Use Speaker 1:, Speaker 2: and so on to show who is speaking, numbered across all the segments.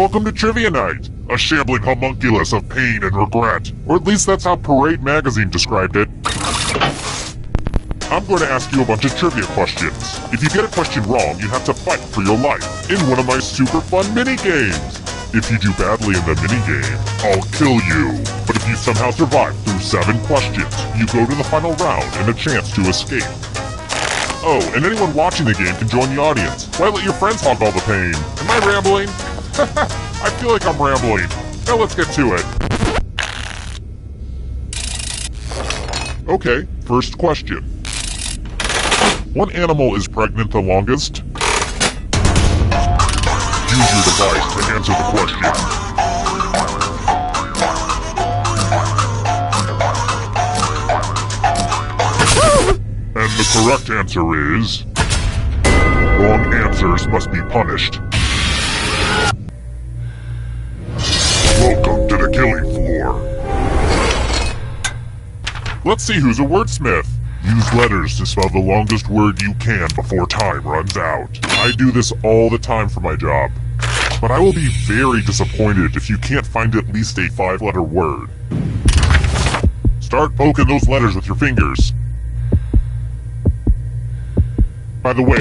Speaker 1: Welcome to Trivia Night, a shambling homunculus of pain and regret. Or at least that's how Parade magazine described it. I'm going to ask you a bunch of trivia questions. If you get a question wrong, you have to fight for your life in one of my super fun mini-games. If you do badly in the mini-game, I'll kill you. But if you somehow survive through 7 questions, you go to the final round and a chance to escape. Oh, and anyone watching the game can join the audience. Why let your friends hog all the pain? Am I rambling? I feel like I'm rambling. Now let's get to it. Okay, first question. What animal is pregnant the longest? Use your device to answer the question. And the correct answer is... wrong answers must be punished. Welcome to the killing floor. Let's see who's a wordsmith. Use letters to spell the longest word you can before time runs out. I do this all the time for my job. But I will be very disappointed if you can't find at least a 5-letter word. Start poking those letters with your fingers. By the way,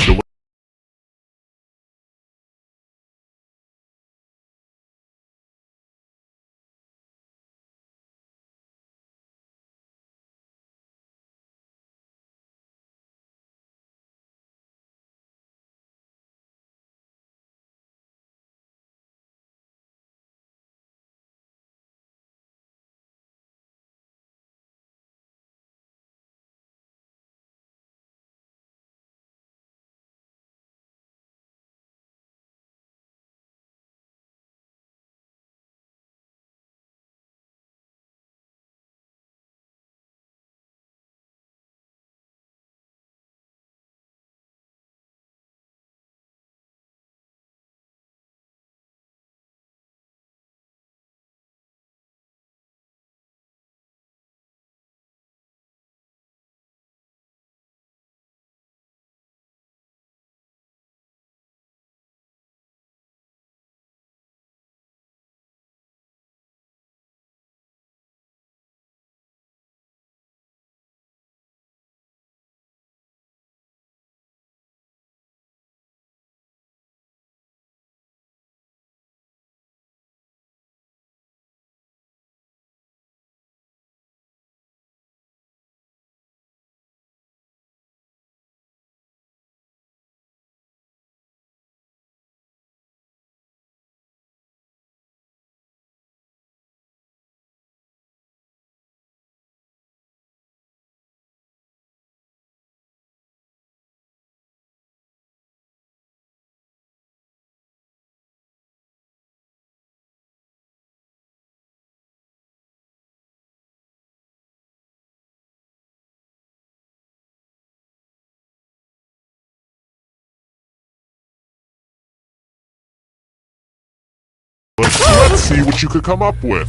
Speaker 1: let's see what you could come up with.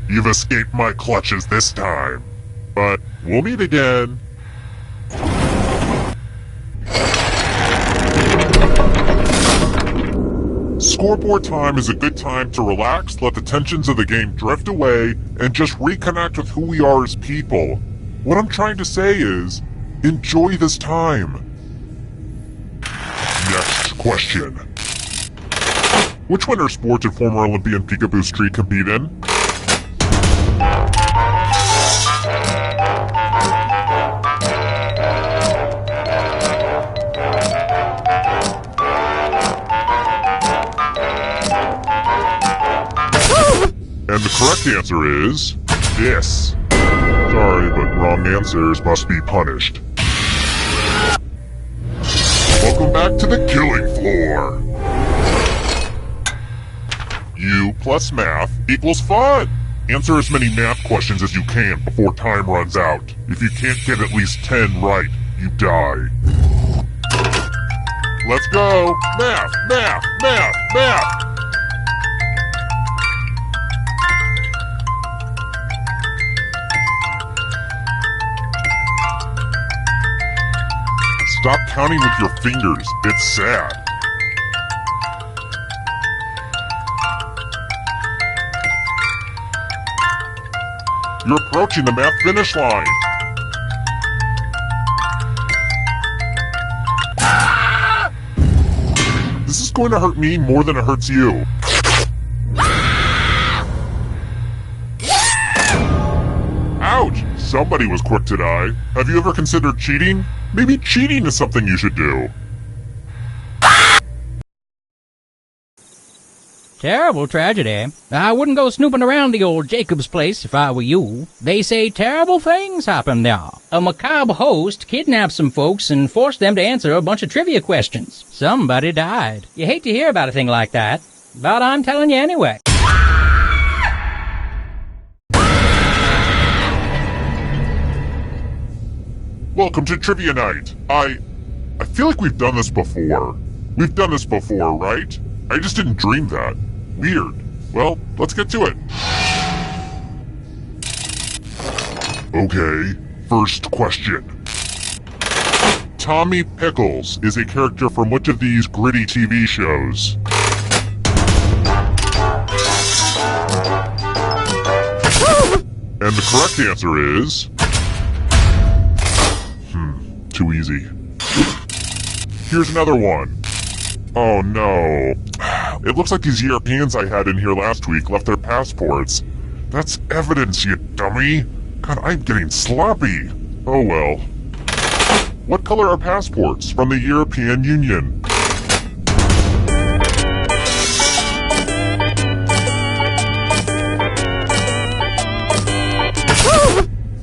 Speaker 1: You've escaped my clutches this time, but we'll meet again. Scoreboard time is a good time to relax, let the tensions of the game drift away, and just reconnect with who we are as people. What I'm trying to say is, enjoy this time. Next question. Which winter sport did former Olympian Peekaboo Street compete in? And the correct answer is... this. Sorry, but wrong answers must be punished. Welcome back to the killing floor. U plus math equals fun. Answer as many math questions as you can before time runs out. If you can't get at least 10 right, you die. Let's go! Math! Math! Math! Math! Stop counting with your fingers. It's sad. You're approaching the math finish line. This is going to hurt me more than it hurts you. Ouch! Somebody was quick to die. Have you ever considered cheating? Maybe cheating is something you should do.
Speaker 2: Terrible tragedy. I wouldn't go snooping around the old Jacob's place if I were you. They say terrible things happen there. A macabre host kidnapped some folks and forced them to answer a bunch of trivia questions. Somebody died. You hate to hear about a thing like that, but I'm telling you anyway.
Speaker 1: Welcome to Trivia Night. I feel like we've done this before. We've done this before, right? I just didn't dream that. Weird. Well, let's get to it. Okay, first question. Tommy Pickles is a character from which of these gritty TV shows? And the correct answer is... too easy. Here's another one. Oh no. It looks like these Europeans I had in here last week left their passports. That's evidence, you dummy. God, I'm getting sloppy. Oh well. What color are passports from the European Union?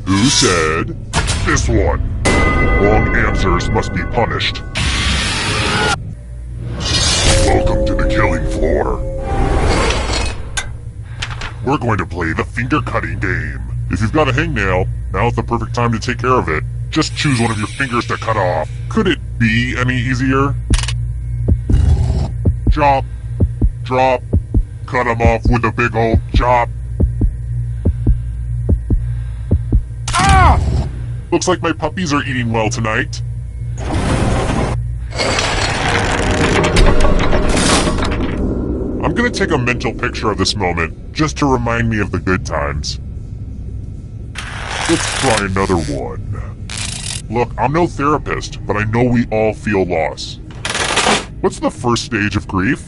Speaker 1: Who said this one? Wrong answers must be punished. Welcome to the killing floor. We're going to play the finger-cutting game. If you've got a hangnail, now's the perfect time to take care of it. Just choose one of your fingers to cut off. Could it be any easier? Chop, drop, cut them off with a big old chop. Ah! Looks like my puppies are eating well tonight. I'm gonna take a mental picture of this moment, just to remind me of the good times. Let's try another one. Look, I'm no therapist, but I know we all feel loss. What's the first stage of grief?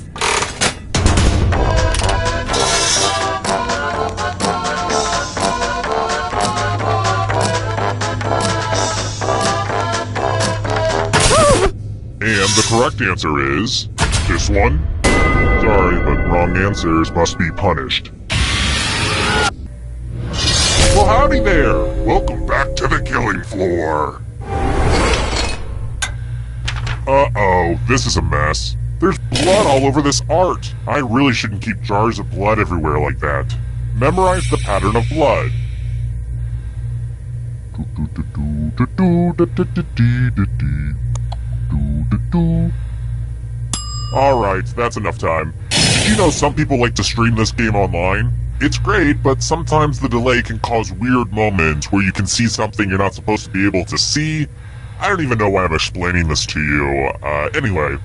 Speaker 1: And the correct answer is... this one? Sorry, but wrong answers must be punished. Well, howdy there! Welcome back to the killing floor! Uh-oh, this is a mess. There's blood all over this art. I really shouldn't keep jars of blood everywhere like that. Memorize the pattern of blood. Alright, that's enough time. Did you know some people like to stream this game online? It's great, but sometimes the delay can cause weird moments where you can see something you're not supposed to be able to see. I don't even know why I'm explaining this to you. Anyway.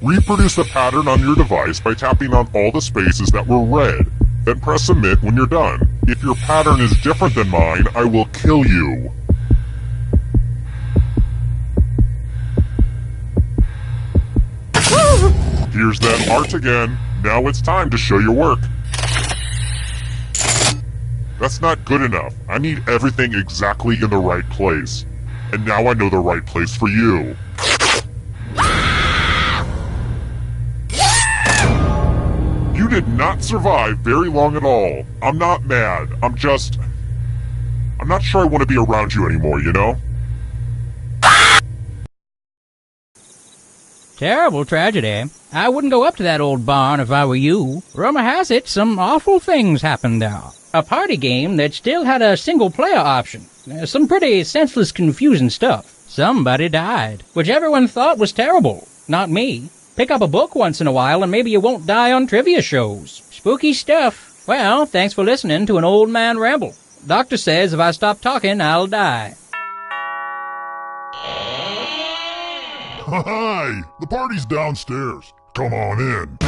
Speaker 1: Reproduce the pattern on your device by tapping on all the spaces that were red. Then press submit when you're done. If your pattern is different than mine, I will kill you. Here's that art again. Now it's time to show your work. That's not good enough. I need everything exactly in the right place. And now I know the right place for you. You did not survive very long at all. I'm not mad. I'm not sure I want to be around you anymore, you know?
Speaker 2: Terrible tragedy. I wouldn't go up to that old barn if I were you. Rumor has it some awful things happened there. A party game that still had a single-player option. Some pretty senseless, confusing stuff. Somebody died, which everyone thought was terrible. Not me. Pick up a book once in a while and maybe you won't die on trivia shows. Spooky stuff. Well, thanks for listening to an old man ramble. Doctor says if I stop talking, I'll die.
Speaker 1: Hi! The party's downstairs. Come on in.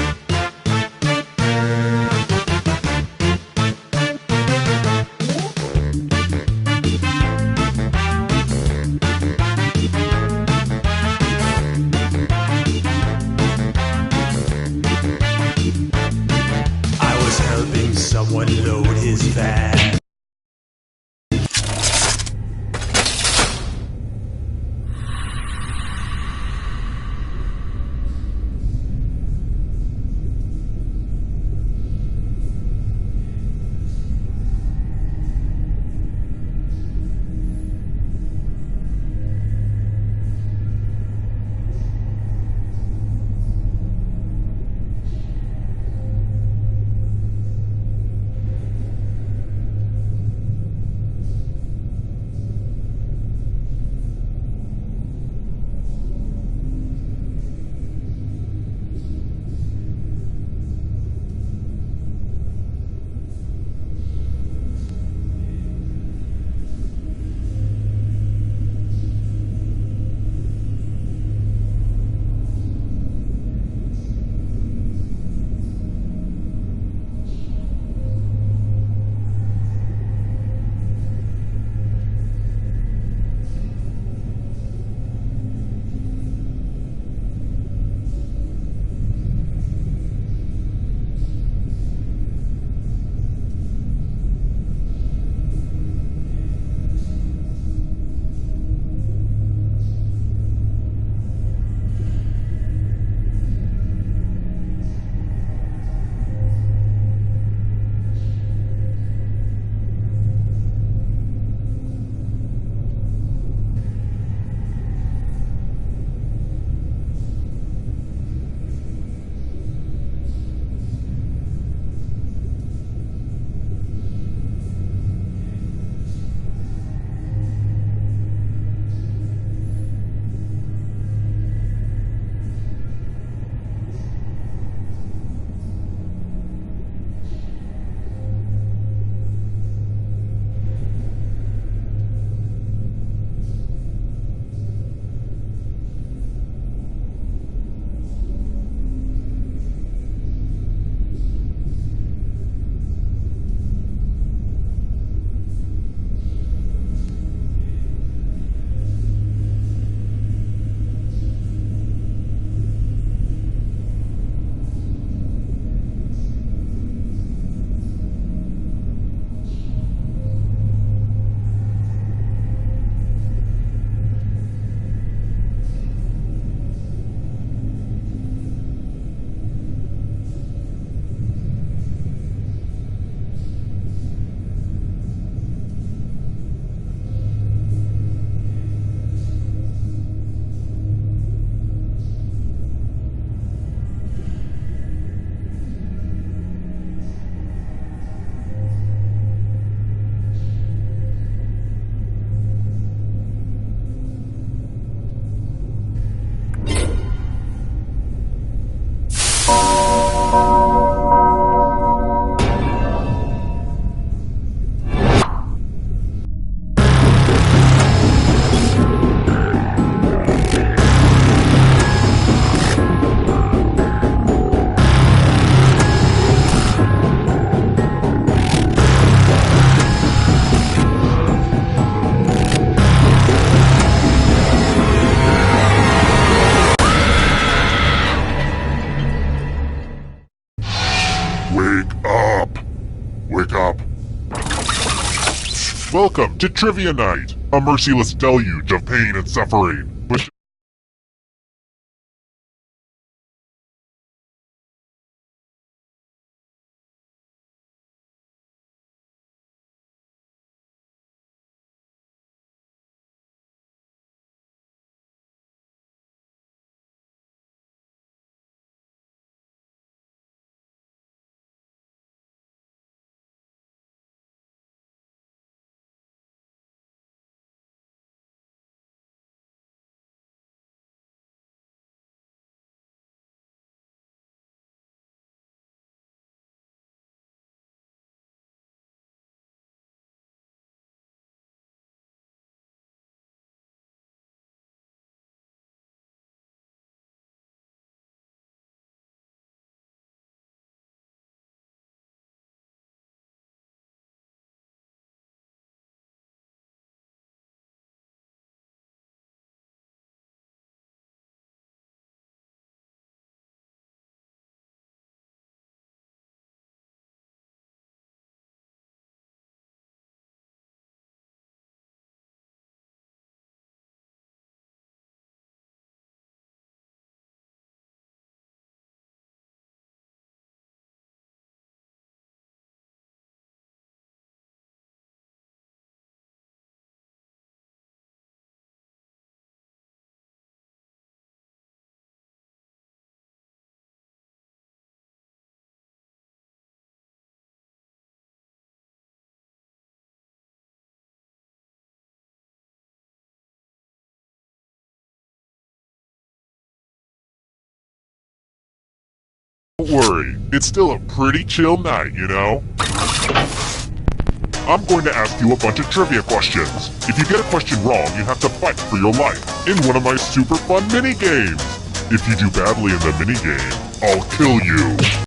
Speaker 1: Welcome to Trivia Night, a merciless deluge of pain and suffering. Which don't worry, it's still a pretty chill night, you know? I'm going to ask you a bunch of trivia questions. If you get a question wrong, you have to fight for your life in one of my super fun mini games. If you do badly in the mini game, I'll kill you.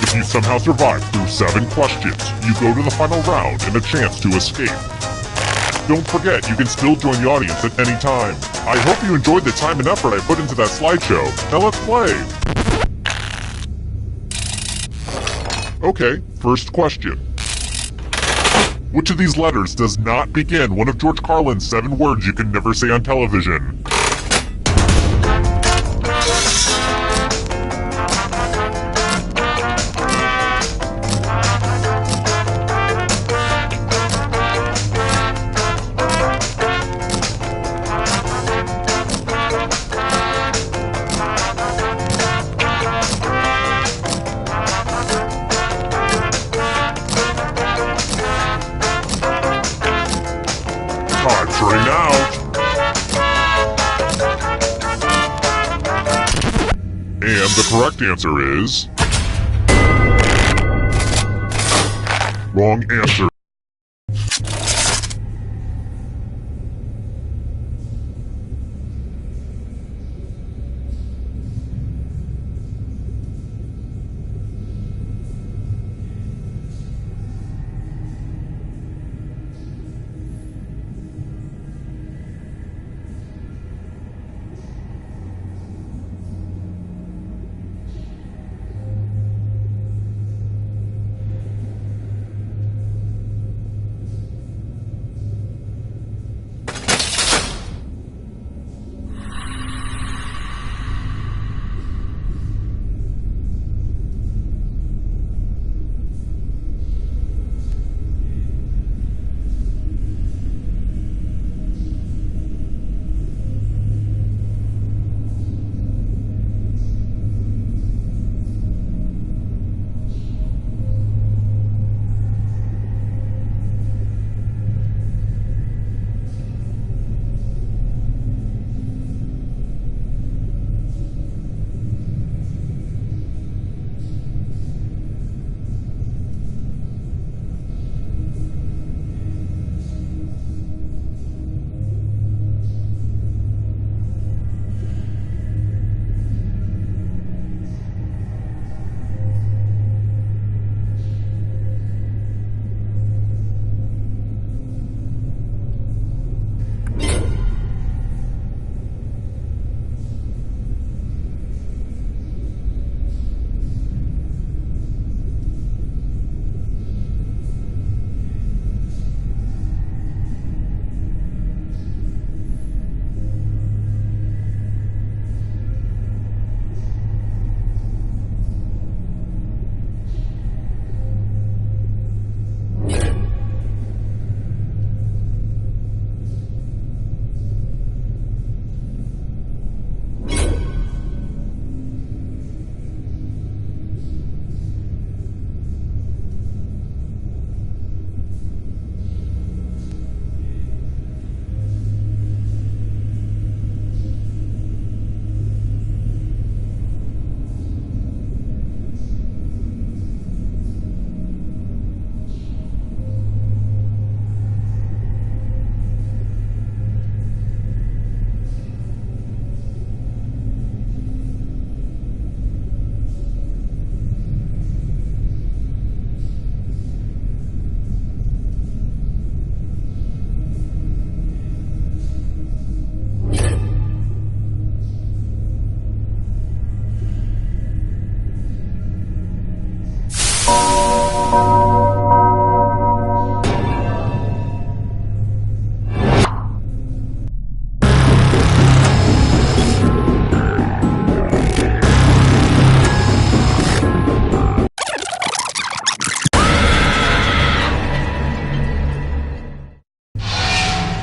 Speaker 1: If you somehow survive through 7 questions, you go to the final round and a chance to escape. Don't forget, you can still join the audience at any time. I hope you enjoyed the time and effort I put into that slideshow. Now let's play! Okay, first question. Which of these letters does not begin one of George Carlin's 7 words you can never say on television? Time's running out! And the correct answer is... wrong answer.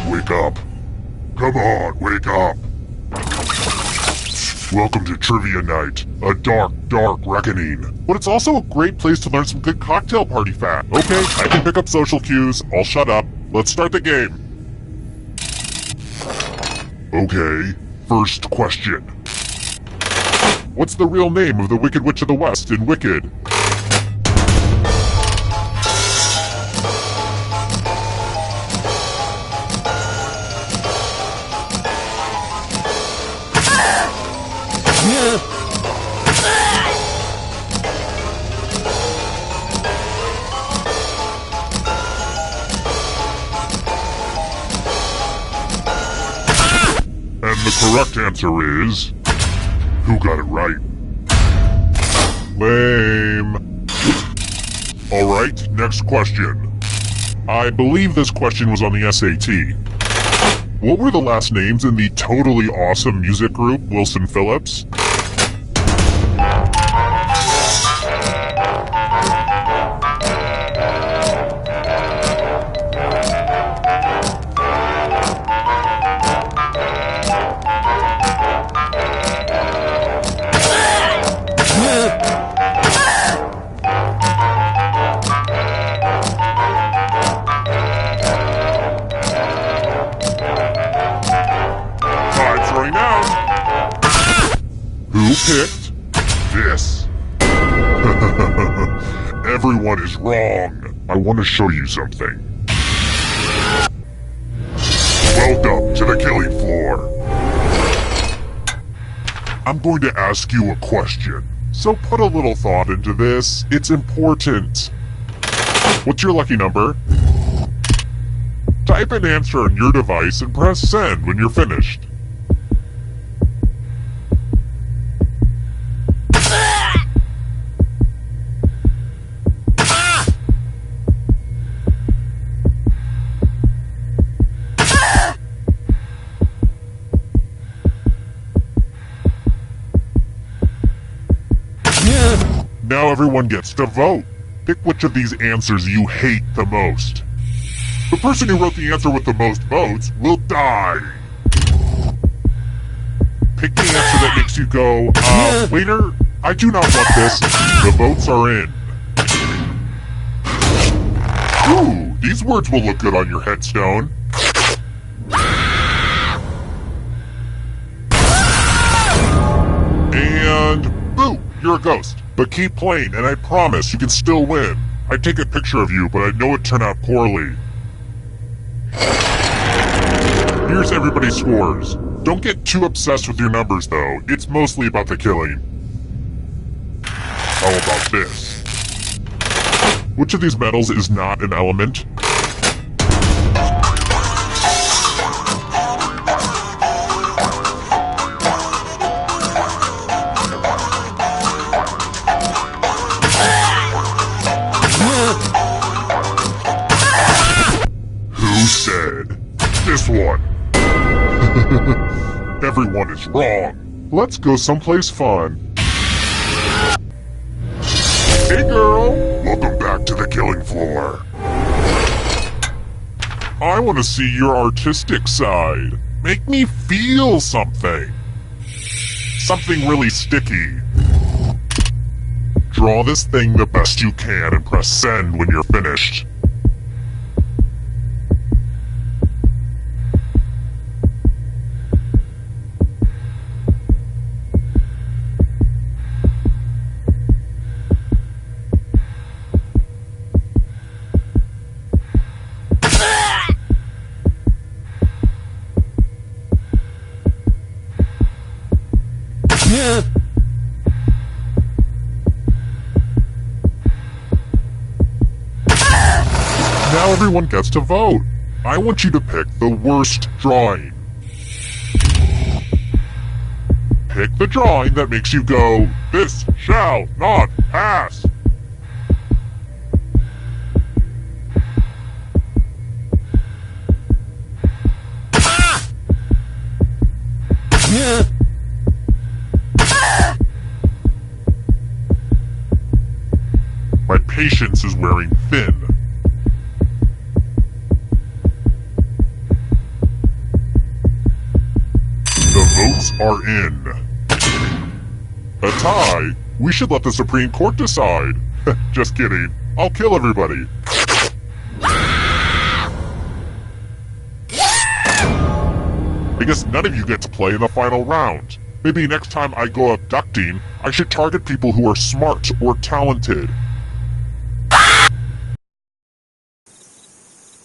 Speaker 1: Wake up. Come on, wake up. Welcome to Trivia Night, a dark, dark reckoning. But it's also a great place to learn some good cocktail party facts. Okay, I can pick up social cues. I'll shut up. Let's start the game. Okay, first question. What's the real name of the Wicked Witch of the West in Wicked? correct answer is... Who got it right? Lame. Alright, next question. I believe this question was on the SAT. What were the last names in the totally awesome music group Wilson Phillips? Who picked this? Everyone is wrong. I want to show you something. Welcome to the killing floor. I'm going to ask you a question, so put a little thought into this. It's important. What's your lucky number? Type an answer on your device and press send when you're finished. Now everyone gets to vote. Pick which of these answers you hate the most. The person who wrote the answer with the most votes will die. Pick the answer that makes you go, waiter, I do not want this. The votes are in. Ooh, these words will look good on your headstone. And boo, you're a ghost. But keep playing, and I promise you can still win. I'd take a picture of you, but I know it turned out poorly. Here's everybody's scores. Don't get too obsessed with your numbers, though. It's mostly about the killing. How about this? Which of these metals is not an element? Who said this one? Everyone is wrong. Let's go someplace fun. Hey girl, welcome back to the killing floor. I want to see your artistic side. Make me feel something. Something really sticky. Draw this thing the best you can and press send when you're finished. Now everyone gets to vote. I want you to pick the worst drawing. Pick the drawing that makes you go, this shall not pass. My patience is wearing thin. The votes are in. A tie? We should let the Supreme Court decide. Just kidding. I'll kill everybody. I guess none of you get to play in the final round. Maybe next time I go abducting, I should target people who are smart or talented.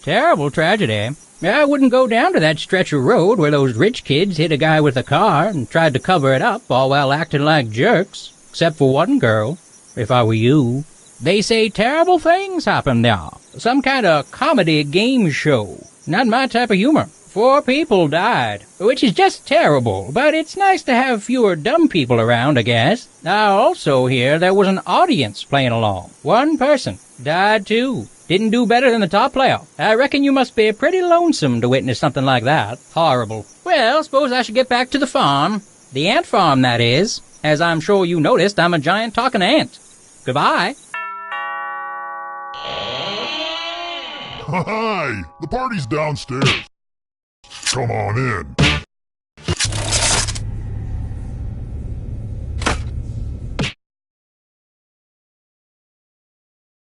Speaker 2: Terrible tragedy. I wouldn't go down to that stretch of road where those rich kids hit a guy with a car and tried to cover it up, all while acting like jerks. Except for one girl, if I were you. They say terrible things happen there. Some kind of comedy game show. Not my type of humor. 4 people died, which is just terrible, but it's nice to have fewer dumb people around, I guess. I also hear there was an audience playing along. 1 person died too. Didn't do better than the top player. I reckon you must be pretty lonesome to witness something like that. Horrible. Well, suppose I should get back to the farm. The ant farm, that is. As I'm sure you noticed, I'm a giant talking ant. Goodbye.
Speaker 1: Hi! The party's downstairs. Come on in.